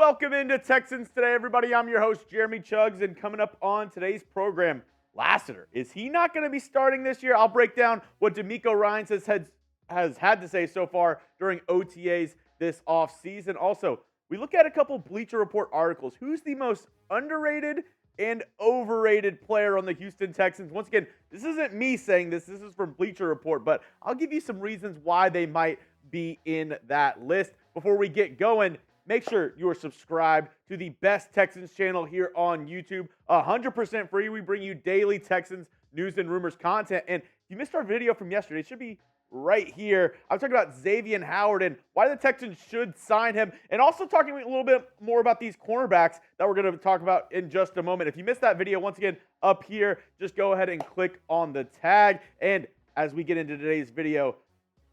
welcome into Texans Today, everybody. I'm your host, Jeremy Chuggs, and coming up on today's program, Lassiter. Is he not going to be starting this year? I'll break down what DeMeco Ryans has had to say so far during OTAs this offseason. Also, we look at a couple Bleacher Report articles. Who's the most underrated and overrated player on the Houston Texans? Once again, this isn't me saying this. This is from Bleacher Report, but I'll give you some reasons why they might be in that list. Before we get going, make sure you are subscribed to the best Texans channel here on YouTube. 100% free. We bring you daily Texans news and rumors content. And if you missed our video from yesterday, it should be right here. I was talking about Xavier Howard and why the Texans should sign him, and also talking a little bit more about these cornerbacks that we're going to talk about in just a moment. If you missed that video, once again, up here, just go ahead and click on the tag. And as we get into today's video,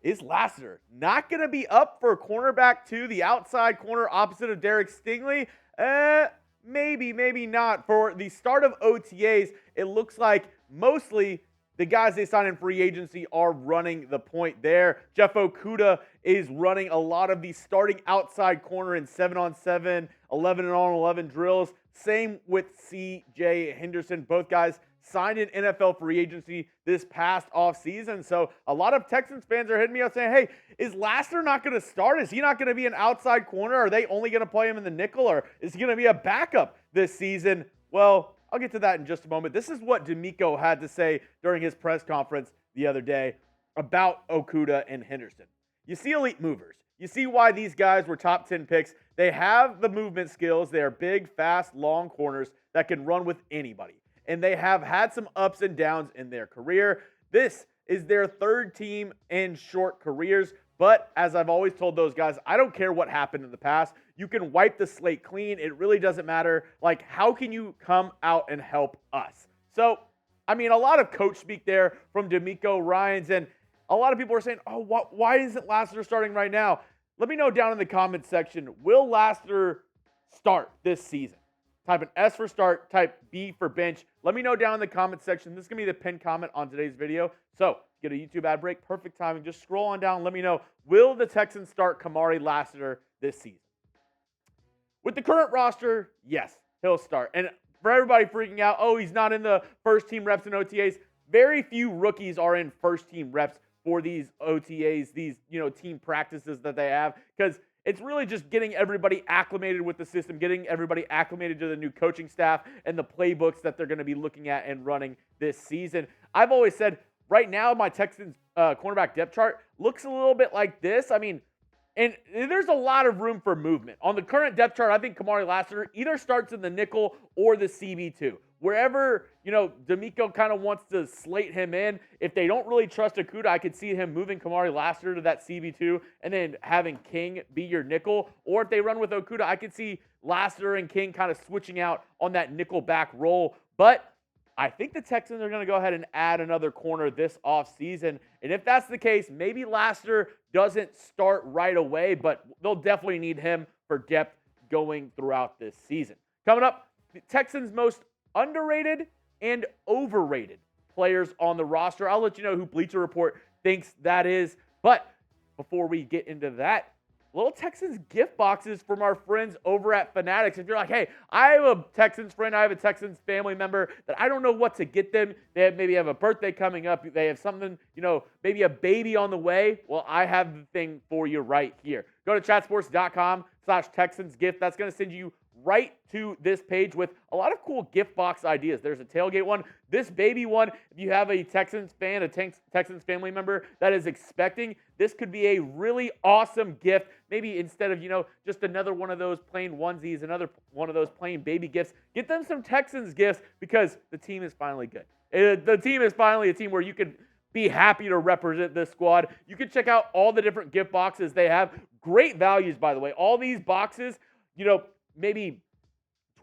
is Lassiter not going to be up for cornerback 2, the outside corner opposite of Derek Stingley? Maybe not. For the start of OTAs, it looks like mostly the guys they signed in free agency are running the point there. Jeff Okudah is running a lot of the starting outside corner in 7-on-7, 11-on-11 drills. Same with C.J. Henderson. Both guys signed in NFL free agency this past offseason. So a lot of Texans fans are hitting me up saying, hey, is Lassiter not going to start? Is he not going to be an outside corner? Are they only going to play him in the nickel? Or is he going to be a backup this season? Well, I'll get to that in just a moment. This is what DeMeco had to say during his press conference the other day about Okudah and Henderson. You see elite movers. You see why these guys were top 10 picks. They have the movement skills. They are big, fast, long corners that can run with anybody. And they have had some ups and downs in their career. This is their third team in short careers. But as I've always told those guys, I don't care what happened in the past. You can wipe the slate clean. It really doesn't matter. Like, how can you come out and help us? So, I mean, a lot of coach speak there from DeMeco Ryans. And a lot of people are saying, oh, why isn't Lassiter starting right now? Let me know down in the comments section, will Lassiter start this season? Type an S for start, type B for bench. Let me know down in the comments section. This is going to be the pinned comment on today's video. So, get a YouTube ad break, perfect timing. Just scroll on down. Let me know, will the Texans start Kamari Lassiter this season? With the current roster, yes, he'll start. And for everybody freaking out, oh, he's not in the first team reps in OTAs. Very few rookies are in first team reps for these OTAs, these, team practices that they have, because it's really just getting everybody acclimated with the system, getting everybody acclimated to the new coaching staff and the playbooks that they're going to be looking at and running this season. I've always said, right now, my Texans cornerback depth chart looks a little bit like this. I mean, and there's a lot of room for movement. On the current depth chart, I think Kamari Lassiter either starts in the nickel or the CB2. Wherever, DeMeco kind of wants to slate him in, if they don't really trust Okudah, I could see him moving Kamari Lassiter to that CB2 and then having King be your nickel. Or if they run with Okudah, I could see Lassiter and King kind of switching out on that nickel back role. But I think the Texans are going to go ahead and add another corner this offseason. And if that's the case, maybe Lassiter doesn't start right away, but they'll definitely need him for depth going throughout this season. Coming up, the Texans' most underrated and overrated players on the roster. I'll let you know who Bleacher Report thinks that is. But before we get into that, little Texans gift boxes from our friends over at Fanatics. If you're like, hey, I have a Texans friend, I have a Texans family member that I don't know what to get them. They maybe have a birthday coming up. They have something, maybe a baby on the way. Well, I have the thing for you right here. Go to chatsports.com/Texans gift. That's going to send you right to this page with a lot of cool gift box ideas. There's a tailgate one. This baby one, if you have a Texans fan, a Texans family member that is expecting, this could be a really awesome gift. Maybe instead of, just another one of those plain onesies, another one of those plain baby gifts, get them some Texans gifts because the team is finally good. The team is finally a team where you can be happy to represent this squad. You can check out all the different gift boxes they have. Great values, by the way. All these boxes, maybe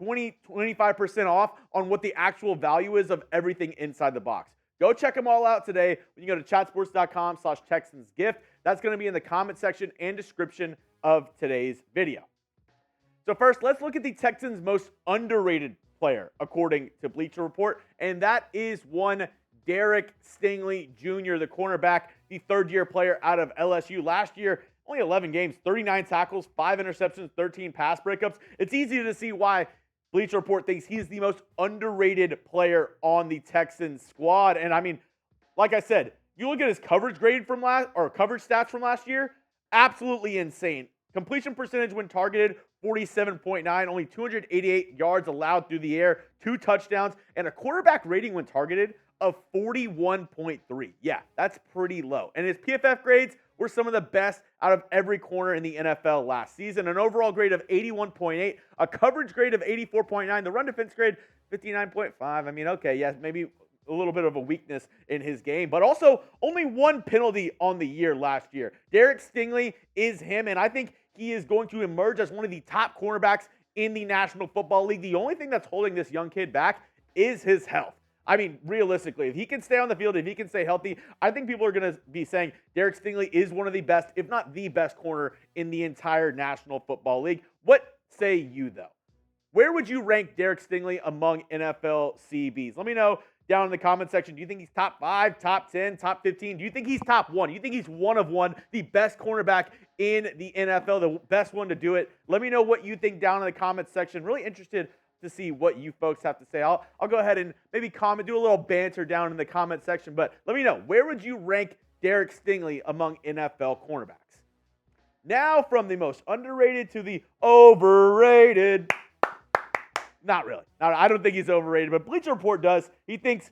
20-25% off on what the actual value is of everything inside the box. Go check them all out today when you go to chatsports.com/Texans gift. That's going to be in the comment section and description of today's video. So first, let's look at the Texans' most underrated player, according to Bleacher Report, and that is one Derek Stingley Jr., the cornerback, the third-year player out of LSU. Last year, only 11 games, 39 tackles, 5 interceptions, 13 pass breakups. It's easy to see why Bleacher Report thinks he's the most underrated player on the Texans squad. And I mean, like I said, you look at his coverage grade from coverage stats from last year, absolutely insane. Completion percentage when targeted, 47.9, only 288 yards allowed through the air, 2 touchdowns, and a quarterback rating when targeted of 41.3. Yeah, that's pretty low. And his PFF grades were some of the best out of every corner in the NFL last season. An overall grade of 81.8, a coverage grade of 84.9, the run defense grade 59.5. I mean, okay, yes, maybe a little bit of a weakness in his game, but also only 1 penalty on the year last year. Derek Stingley is him, and I think he is going to emerge as one of the top cornerbacks in the National Football League. The only thing that's holding this young kid back is his health. I mean, realistically, if he can stay on the field, if he can stay healthy, I think people are going to be saying Derek Stingley is one of the best, if not the best corner in the entire National Football League. What say you, though? Where would you rank Derek Stingley among NFL CBs? Let me know down in the comment section. Do you think he's top 5, top 10, top 15? Do you think he's top 1? Do you think he's one of one, the best cornerback in the NFL, the best one to do it? Let me know what you think down in the comment section. Really interested to see what you folks have to say. I'll go ahead and maybe comment, do a little banter down in the comment section, but let me know, where would you rank Derek Stingley among NFL cornerbacks? Now from the most underrated to the overrated. Not really. I don't think he's overrated, but Bleacher Report does. He thinks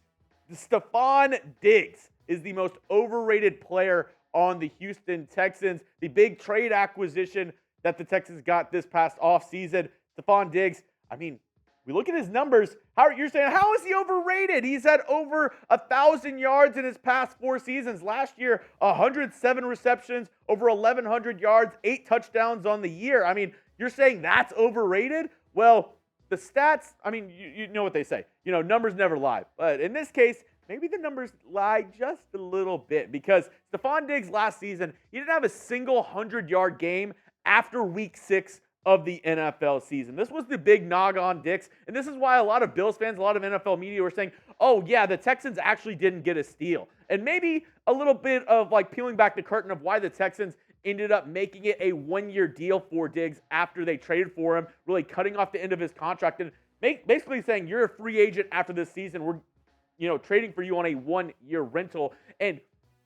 Stefon Diggs is the most overrated player on the Houston Texans. The big trade acquisition that the Texans got this past offseason. Stefon Diggs, I mean, we look at his numbers. You're saying, how is he overrated? He's had over 1,000 yards in his past 4 seasons. Last year, 107 receptions, over 1,100 yards, 8 touchdowns on the year. I mean, you're saying that's overrated? Well, the stats, I mean, you know what they say. You know, numbers never lie. But in this case, maybe the numbers lie just a little bit, because Stefon Diggs last season, he didn't have a single 100-yard game after week 6 of the NFL season. This was the big nog on Diggs, and this is why a lot of Bills fans, a lot of NFL media were saying, oh yeah, the Texans actually didn't get a steal. And maybe a little bit of like peeling back the curtain of why the Texans ended up making it a 1-year deal for Diggs after they traded for him, really cutting off the end of his contract and basically saying, you're a free agent after this season. We're trading for you on a 1-year rental. And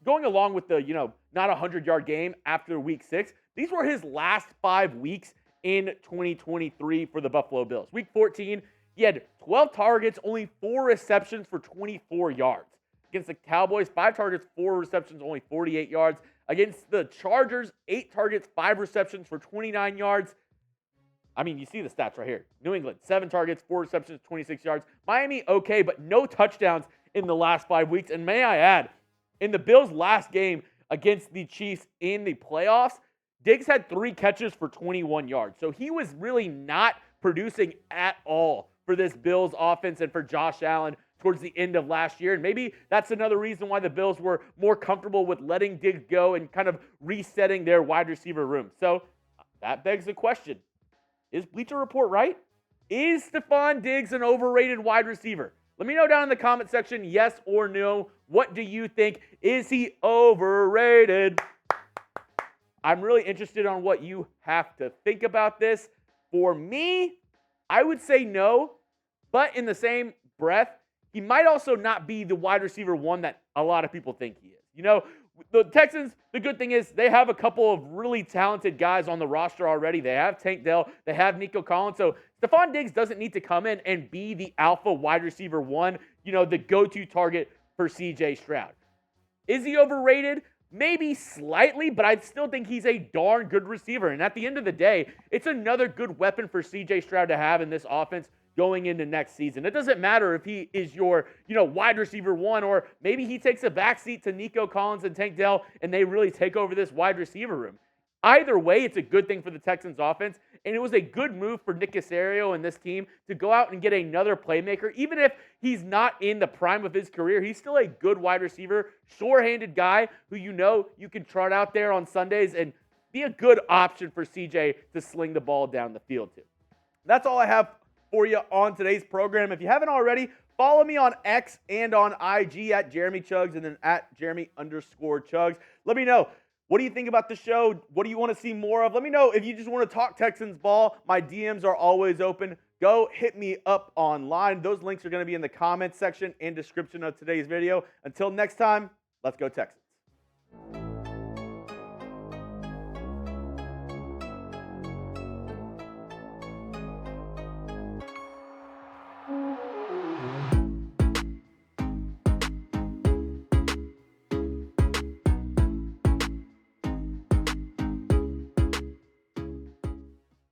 going along with the, not a 100-yard game after week 6, these were his last 5 weeks in 2023 for the Buffalo Bills. Week 14, he had 12 targets, only 4 receptions for 24 yards. Against the Cowboys, 5 targets, 4 receptions, only 48 yards. Against the Chargers, 8 targets, 5 receptions for 29 yards. I mean, you see the stats right here. New England, 7 targets, 4 receptions, 26 yards. Miami, okay, but no touchdowns in the last 5 weeks. And may I add, in the Bills' last game against the Chiefs in the playoffs, Diggs had 3 catches for 21 yards. So he was really not producing at all for this Bills offense and for Josh Allen towards the end of last year. And maybe that's another reason why the Bills were more comfortable with letting Diggs go and kind of resetting their wide receiver room. So that begs the question, is Bleacher Report right? Is Stefon Diggs an overrated wide receiver? Let me know down in the comment section, yes or no. What do you think? Is he overrated? I'm really interested on what you have to think about this. For me, I would say no, but in the same breath, he might also not be the wide receiver 1 that a lot of people think he is. The Texans, the good thing is they have a couple of really talented guys on the roster already. They have Tank Dell, they have Nico Collins. So Stefon Diggs doesn't need to come in and be the alpha wide receiver 1, the go-to target for C.J. Stroud. Is he overrated? Maybe slightly, but I still think he's a darn good receiver. And at the end of the day, it's another good weapon for C.J. Stroud to have in this offense going into next season. It doesn't matter if he is your, wide receiver 1, or maybe he takes a backseat to Nico Collins and Tank Dell and they really take over this wide receiver room. Either way, it's a good thing for the Texans offense, and it was a good move for Nick Caserio and this team to go out and get another playmaker. Even if he's not in the prime of his career, he's still a good wide receiver, sure-handed guy who you can trot out there on Sundays and be a good option for CJ to sling the ball down the field to. That's all I have for you on today's program. If you haven't already, follow me on X and on IG at Jeremy Chugs and then at Jeremy_Chugs. Let me know, What do you think about the show? What do you want to see more of? Let me know. If you just want to talk Texans ball, my DMs are always open. Go hit me up online. Those links are going to be in the comments section and description of today's video. Until next time, let's go Texans.